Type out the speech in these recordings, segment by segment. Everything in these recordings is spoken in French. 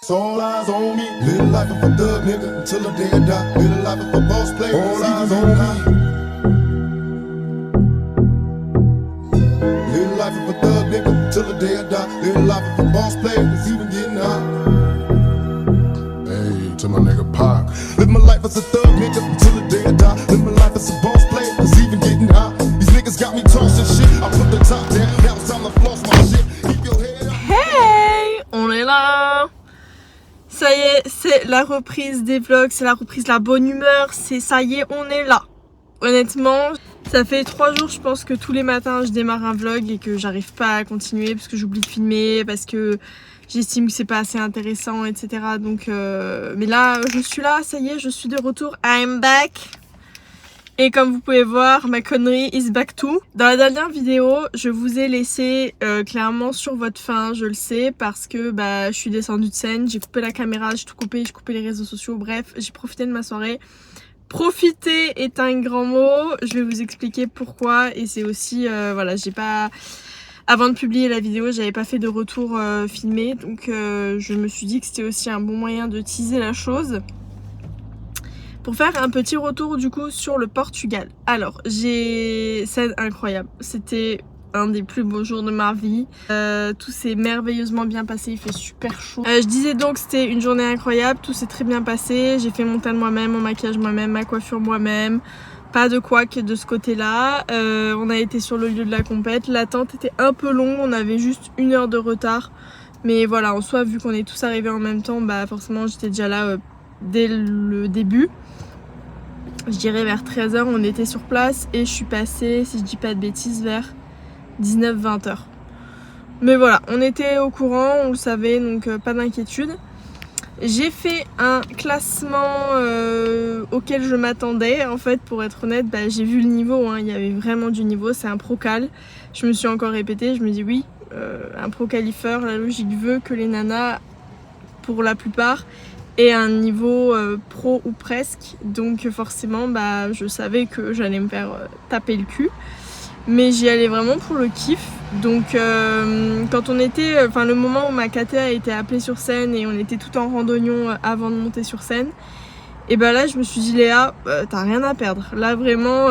It's all eyes on me. Live life of a thug nigga until the day I die. Live life of a boss player. All eyes on me. Live life of a thug nigga until the day I die. Live life of a boss player. It's even getting hot. Hey, to my nigga Pac. Live my life as a thug nigga until the day I die. Live my life as a boss player. It's even getting hot. These niggas got me tossing shit. I put the top down. Now it's time to floss my shit. Keep your head up. Hey, on est là. Ça y est, c'est la reprise des vlogs, c'est la reprise de la bonne humeur, c'est ça y est, on est là. Honnêtement, ça fait 3 jours, je pense que tous les matins je démarre un vlog et que j'arrive pas à continuer parce que j'oublie de filmer, parce que j'estime que c'est pas assez intéressant, etc. Donc, mais là, je suis là, ça y est, je suis de retour, I'm back. Et comme vous pouvez voir, ma connerie is back too. Dans la dernière vidéo, je vous ai laissé clairement sur votre faim, je le sais, parce que je suis descendue de scène, j'ai coupé la caméra, j'ai tout coupé, j'ai coupé les réseaux sociaux, bref, j'ai profité de ma soirée. Profiter est un grand mot, je vais vous expliquer pourquoi, et c'est aussi, voilà, j'ai pas... Avant de publier la vidéo, j'avais pas fait de retour filmé, donc je me suis dit que c'était aussi un bon moyen de teaser la chose. Pour faire un petit retour du coup sur le Portugal. Alors, scène incroyable. C'était un des plus beaux jours de ma vie. Tout s'est merveilleusement bien passé, il fait super chaud. Je disais donc que c'était une journée incroyable, tout s'est très bien passé. J'ai fait mon teint moi-même, mon maquillage moi-même, ma coiffure moi-même. Pas de couac de ce côté-là. On a été sur le lieu de la compète. L'attente était un peu longue, on avait juste 1 heure de retard. Mais voilà, en soi, vu qu'on est tous arrivés en même temps, forcément j'étais déjà là dès le début. Je dirais vers 13h on était sur place et je suis passée, si je dis pas de bêtises, vers 19-20h. Mais voilà, on était au courant, on le savait, donc pas d'inquiétude. J'ai fait un classement auquel je m'attendais, en fait, pour être honnête, j'ai vu le niveau, hein, il y avait vraiment du niveau, c'est un pro-cal. Je me suis encore répétée, je me dis oui, un pro-qualifieur, la logique veut que les nanas, pour la plupart, et un niveau pro ou presque, donc forcément je savais que j'allais me faire taper le cul, mais j'y allais vraiment pour le kiff. Donc quand on était, le moment où ma KT a été appelée sur scène et on était tout en randonnion avant de monter sur scène, et là je me suis dit Léa, t'as rien à perdre, là vraiment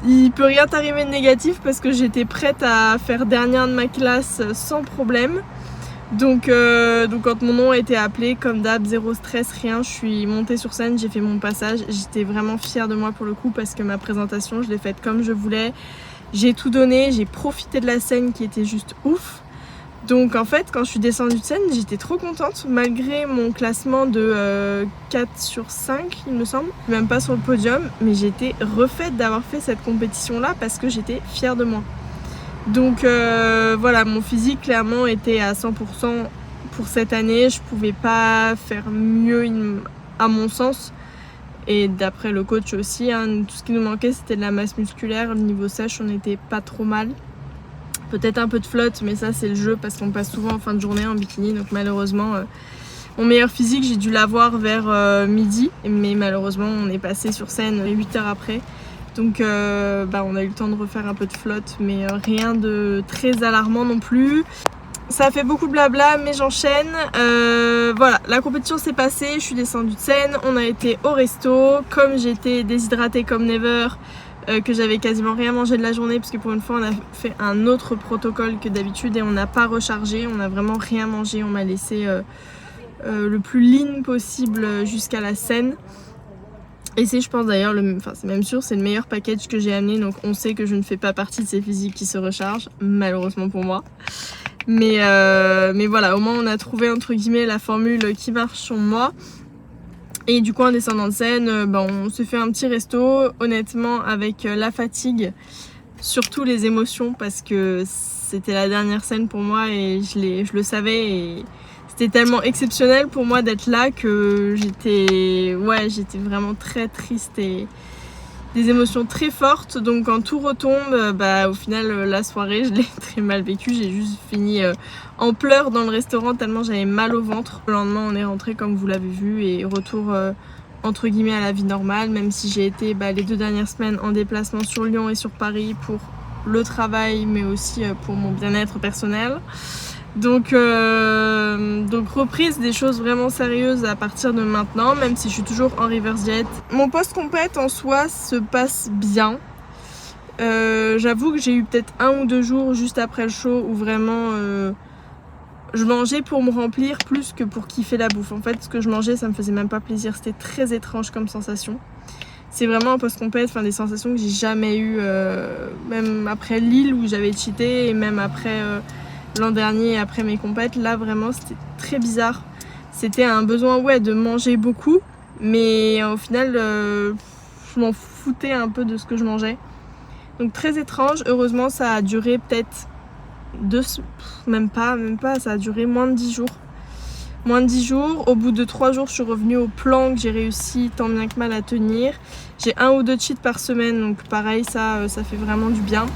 il peut rien t'arriver de négatif parce que j'étais prête à faire dernière de ma classe sans problème. Donc quand mon nom a été appelé, comme d'hab, zéro stress, rien, je suis montée sur scène, j'ai fait mon passage, j'étais vraiment fière de moi pour le coup parce que ma présentation, je l'ai faite comme je voulais, j'ai tout donné, j'ai profité de la scène qui était juste ouf. Donc en fait, quand je suis descendue de scène, j'étais trop contente malgré mon classement de 4 sur 5, il me semble, même pas sur le podium, mais j'étais refaite d'avoir fait cette compétition-là parce que j'étais fière de moi. Donc voilà, mon physique clairement était à 100% pour cette année, je pouvais pas faire mieux à mon sens et d'après le coach aussi, hein, tout ce qui nous manquait c'était de la masse musculaire, le niveau sèche on était pas trop mal, peut-être un peu de flotte mais ça c'est le jeu parce qu'on passe souvent en fin de journée en bikini, donc malheureusement mon meilleur physique j'ai dû l'avoir vers midi, mais malheureusement on est passé sur scène 8 heures après. Donc on a eu le temps de refaire un peu de flotte, mais rien de très alarmant non plus. Ça fait beaucoup de blabla, mais j'enchaîne. Voilà, la compétition s'est passée, je suis descendue de scène, on a été au resto. Comme j'étais déshydratée comme never, que j'avais quasiment rien mangé de la journée, parce que pour une fois on a fait un autre protocole que d'habitude et on n'a pas rechargé, on n'a vraiment rien mangé, on m'a laissé le plus lean possible jusqu'à la scène. Et c'est, je pense d'ailleurs, c'est même sûr, c'est le meilleur package que j'ai amené, donc on sait que je ne fais pas partie de ces physiques qui se rechargent, malheureusement pour moi. Mais voilà, au moins on a trouvé entre guillemets la formule qui marche sur moi. Et du coup en descendant de scène, on s'est fait un petit resto, honnêtement avec la fatigue, surtout les émotions, parce que c'était la dernière scène pour moi et je le savais et... C'était tellement exceptionnel pour moi d'être là que j'étais vraiment très triste et des émotions très fortes. Donc quand tout retombe, au final la soirée je l'ai très mal vécue. J'ai juste fini en pleurs dans le restaurant tellement j'avais mal au ventre. Le lendemain on est rentré comme vous l'avez vu et retour entre guillemets à la vie normale, même si j'ai été les 2 dernières semaines en déplacement sur Lyon et sur Paris pour le travail mais aussi pour mon bien-être personnel. Donc reprise des choses vraiment sérieuses à partir de maintenant, même si je suis toujours en reverse jet. Mon post-compète en soi se passe bien. J'avoue que j'ai eu peut-être 1 ou 2 jours juste après le show où vraiment je mangeais pour me remplir plus que pour kiffer la bouffe. En fait, ce que je mangeais, ça me faisait même pas plaisir. C'était très étrange comme sensation. C'est vraiment un post-compète, des sensations que j'ai jamais eues, même après Lille où j'avais cheaté et même après l'an dernier, après mes compètes. Là, vraiment, c'était très bizarre. C'était un besoin, ouais, de manger beaucoup, mais au final, je m'en foutais un peu de ce que je mangeais. Donc très étrange. Heureusement, ça a duré peut-être même pas, ça a duré moins de 10 jours. Moins de 10 jours, au bout de 3 jours, je suis revenue au plan que j'ai réussi tant bien que mal à tenir. J'ai 1 ou 2 cheats par semaine, donc pareil, ça fait vraiment du bien.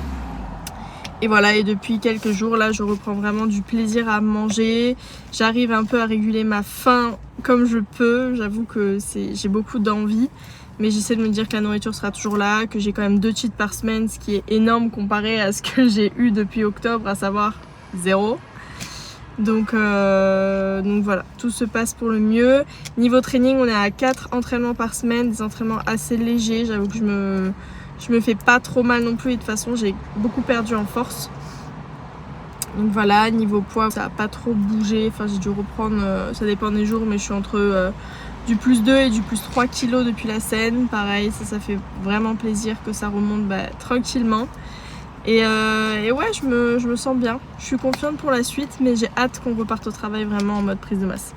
Et voilà, et depuis quelques jours, là, je reprends vraiment du plaisir à manger. J'arrive un peu à réguler ma faim comme je peux. J'avoue que j'ai beaucoup d'envie. Mais j'essaie de me dire que la nourriture sera toujours là, que j'ai quand même 2 cheats par semaine, ce qui est énorme comparé à ce que j'ai eu depuis octobre, à savoir 0. Donc voilà, tout se passe pour le mieux. Niveau training, on est à 4 entraînements par semaine, des entraînements assez légers. J'avoue que je me fais pas trop mal non plus et de toute façon j'ai beaucoup perdu en force. Donc voilà, niveau poids, ça a pas trop bougé. Enfin, j'ai dû reprendre, ça dépend des jours, mais je suis entre du plus 2 et du plus 3 kilos depuis la scène. Pareil, ça fait vraiment plaisir que ça remonte tranquillement. Et ouais, je me sens bien. Je suis confiante pour la suite, mais j'ai hâte qu'on reparte au travail vraiment en mode prise de masse.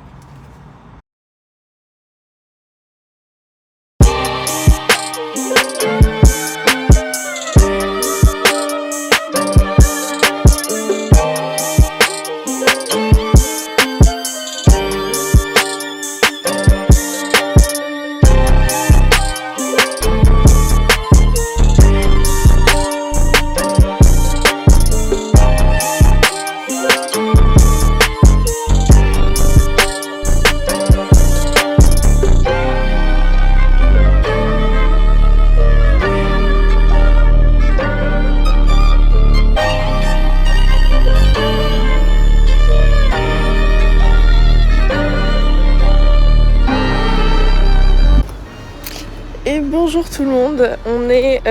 Bonjour tout le monde, on est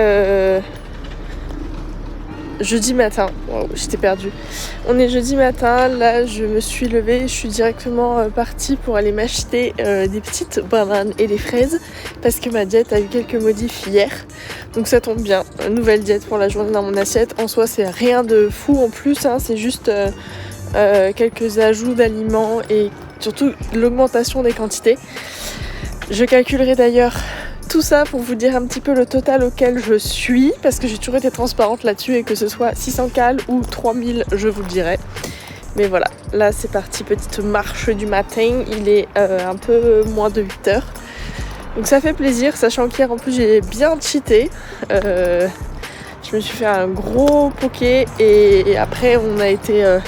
jeudi matin, wow, j'étais perdue. On est jeudi matin, là je me suis levée, je suis directement partie pour aller m'acheter des petites bananes et des fraises parce que ma diète a eu quelques modifs hier. Donc ça tombe bien, nouvelle diète pour la journée dans mon assiette. En soi c'est rien de fou en plus, hein, c'est juste quelques ajouts d'aliments et surtout l'augmentation des quantités. Je calculerai d'ailleurs tout ça pour vous dire un petit peu le total auquel je suis, parce que j'ai toujours été transparente là-dessus et que ce soit 600 cales ou 3000, je vous le dirai. Mais voilà, là c'est parti, petite marche du matin, il est un peu moins de 8 heures. Donc ça fait plaisir, sachant qu'hier en plus j'ai bien cheaté. Je me suis fait un gros poké et après on a été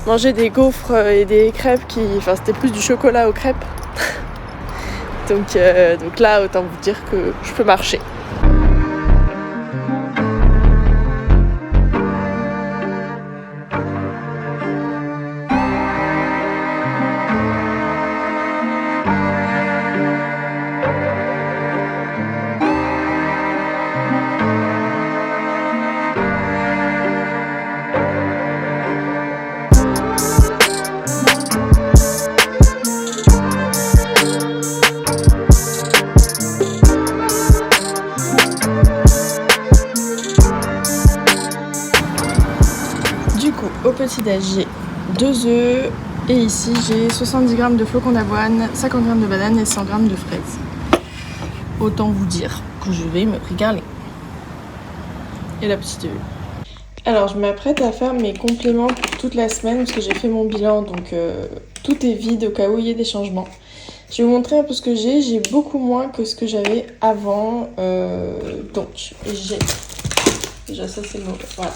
manger des gaufres et des crêpes enfin c'était plus du chocolat aux crêpes. Donc là, autant vous dire que je peux marcher. Au petit-déj, j'ai 2 œufs et ici j'ai 70 g de flocons d'avoine, 50 g de bananes et 100 g de fraises. Autant vous dire que je vais me régaler. Et la petite œuf. Alors je m'apprête à faire mes compléments pour toute la semaine parce que j'ai fait mon bilan, donc tout est vide au cas où il y ait des changements. Je vais vous montrer un peu ce que j'ai beaucoup moins que ce que j'avais avant. Donc j'ai... Déjà ça c'est le mauvais, voilà.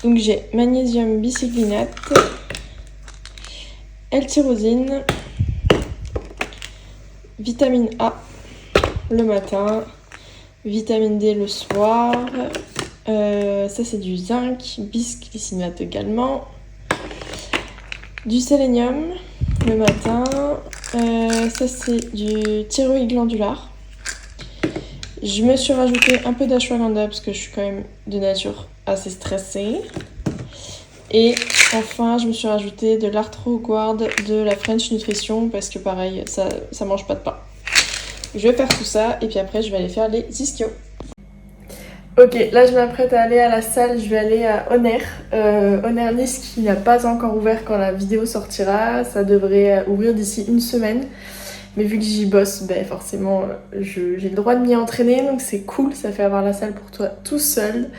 Donc j'ai magnésium bicyclinate, L-tyrosine, vitamine A le matin, vitamine D le soir, ça c'est du zinc, bisglycinate également, du sélénium le matin. Ça c'est du thyroïde glandular. Je me suis rajouté un peu d'ashwagandha parce que je suis quand même de nature assez stressée. Et enfin, je me suis rajouté de l'Arthro-Guard de la French Nutrition parce que pareil, ça mange pas de pain. Je vais faire tout ça et puis après je vais aller faire les ischios. Ok, là je m'apprête à aller à la salle, je vais aller à Honor. Honor Nice qui n'a pas encore ouvert quand la vidéo sortira. Ça devrait ouvrir d'ici une semaine. Mais vu que j'y bosse, ben forcément j'ai le droit de m'y entraîner, donc c'est cool, ça fait avoir la salle pour toi tout seul.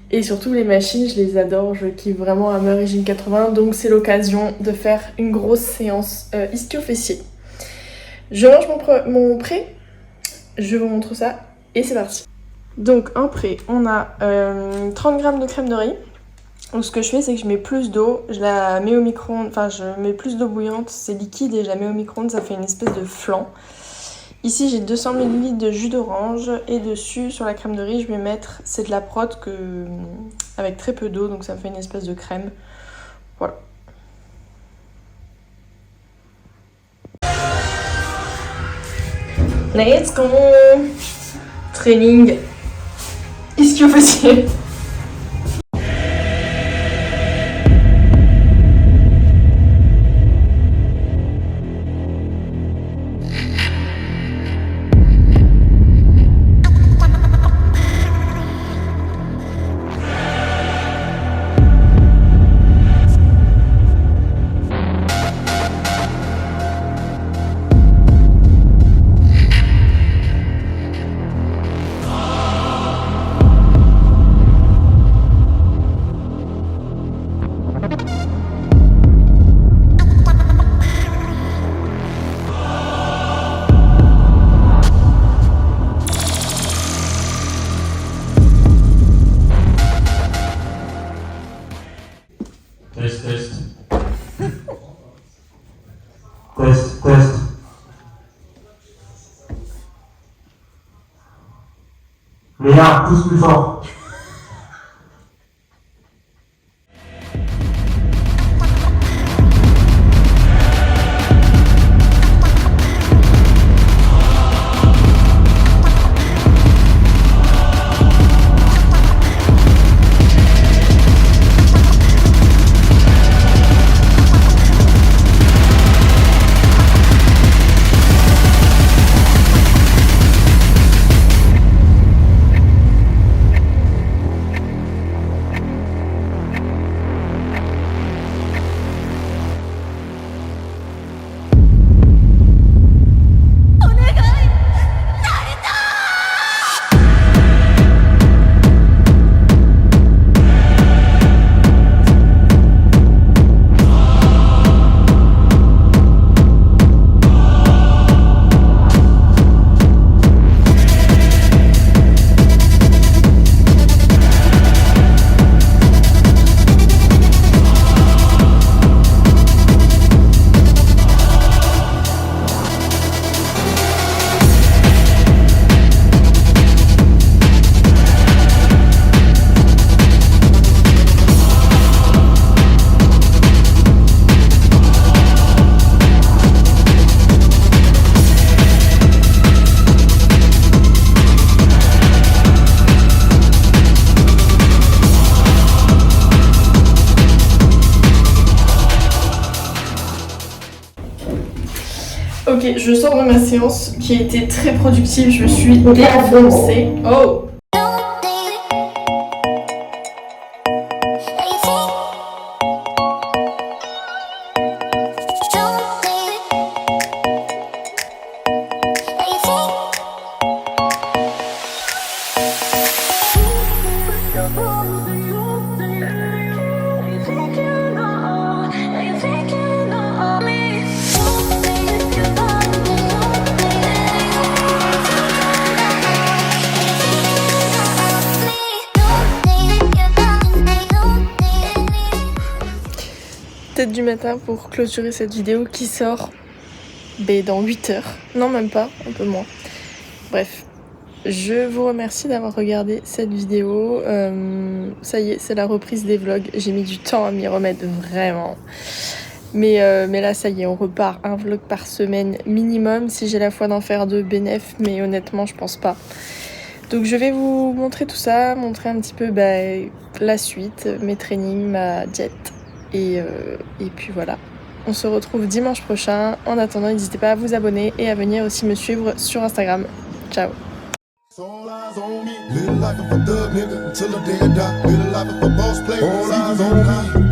Et surtout les machines, je les adore, je kiffe vraiment Hammer Régime 80, donc c'est l'occasion de faire une grosse séance ischio-fessier. Je mange mon pré, je vous montre ça, et c'est parti. Donc en pré, on a 30 g de crème de riz. Donc ce que je fais, c'est que je mets plus d'eau, je la mets au micro-ondes, enfin je mets plus d'eau bouillante, c'est liquide et je la mets au micro-ondes, ça fait une espèce de flan. Ici j'ai 200 ml de jus d'orange et dessus sur la crème de riz je vais mettre, c'est de la prot avec très peu d'eau donc ça me fait une espèce de crème. Voilà. Let's go! Training ischio-fessier. Test, test. Test, test. Léa, pousse plus fort. Ok, je sors de ma séance qui a été très productive, je me suis défoncée. Oh! Du matin pour clôturer cette vidéo qui sort dans 8 heures. Non, même pas, un peu moins. Bref, je vous remercie d'avoir regardé cette vidéo. Ça y est, c'est la reprise des vlogs. J'ai mis du temps à m'y remettre, vraiment. Mais là, ça y est, on repart un vlog par semaine minimum. Si j'ai la foi d'en faire 2 bénéf, mais honnêtement, je pense pas. Donc je vais vous montrer tout ça, montrer un petit peu la suite, mes trainings, ma diète. Et puis voilà. On se retrouve dimanche prochain. En attendant, n'hésitez pas à vous abonner et à venir aussi me suivre sur Instagram. Ciao. All eyes on me. Live life of a thug nigga until the day I die. Live life of a boss player. All eyes on me.